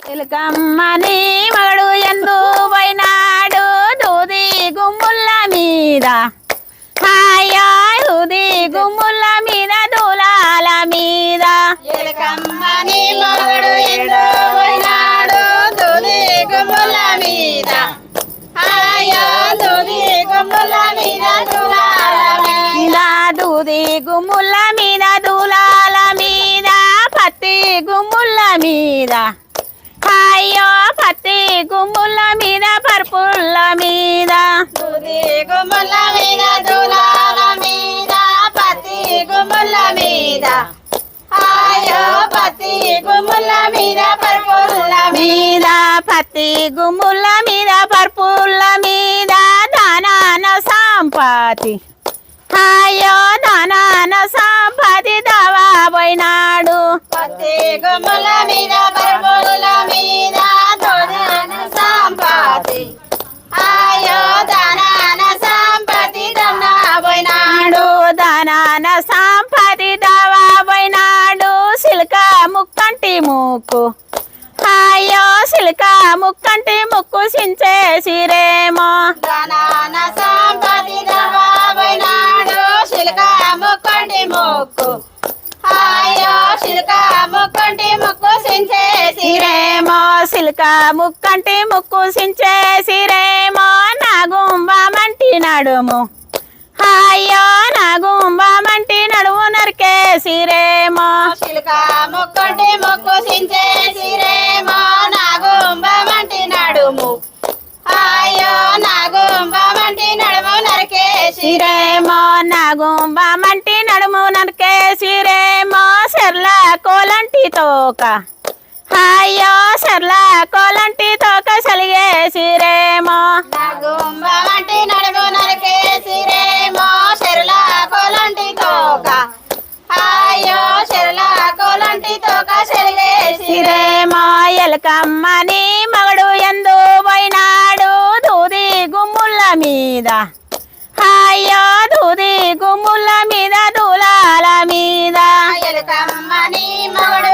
ఎలుకమ్మని మగడు ఎందు పోయినాడు దూది గుమ్ముల మీద హాయా దూది గుమ్ముల మీద దూలాల మీద ఎలుకమ్మని మగడు ఎందు పోయినాడు దూది గుమ్ముల మీద హాయా దూది గుమ్ముల మీద దూలాల మీద దూది గుమ్ముల మీద దూలాల మీద పత్తి గుమ్ముల మీద అయ్యో పత్తి గుమ్ముల మీద పరుపుల మీద దూది గుమ్ముల మీద దూలాల మీద పత్తి గుమ్ముల మీద అయ్యో పత్తి గుమ్ముల మీద పరుపుల మీద పత్తి గుమ్ముల మీద పరుపుల మీద దానాన సంపతి అయ్యో దానాన సంపతి దావా పోయినాడు పత్తి గుమ్ముల మీద పరుపుల మీద దోదాన సంపతి అయ్యో దానాన సంపతి దన్నా పోయినాడు దానాన సంపతి దావా పోయినాడు సిల్క ముక్కంటి ముక్కు అయ్యో సిల్క ముక్కంటి ముక్కు సించేసిరేమో దానాన సంపతి దవా పోయినాడు శిల్క ముక్కంటి ముక్కు అయ్యో శిల్క ముక్కంటి ముక్కు సించేసిరేమో సిల్క ముక్కంటి ముక్కు సించేసిరేమో నాగుంబమంటి నడుము అయ్యో నాగుంబమంటి నడుము నరికేసిరేమో శిల్క ముక్కంటి ముక్కు సించేసిరేమో నాగుంబమంటి నడుము అయ్యో నాగుంబమంటి నడుము నరికేసిరేమో నాగుంబమంటి నడుము నరికేసిరేమో సెర్ల కోలంటి తోక అయ్యో సెర్ల కోలంటి తోక సలిగేసిరేమో నాగుంబమంటి నడుము నరికేసిరేమో శర్ల కోలంటి తోక అయ్యో శర్ల కోలంటి తోక సరిగేసిరేమో ఎలుకమ్మని మగడు ఎందు పోయినాడు దూది గుమ్ముల మీద అయ్యో దూది గుమ్ముల మీద దూలాల మీద ఎలుకమ్మని మగడు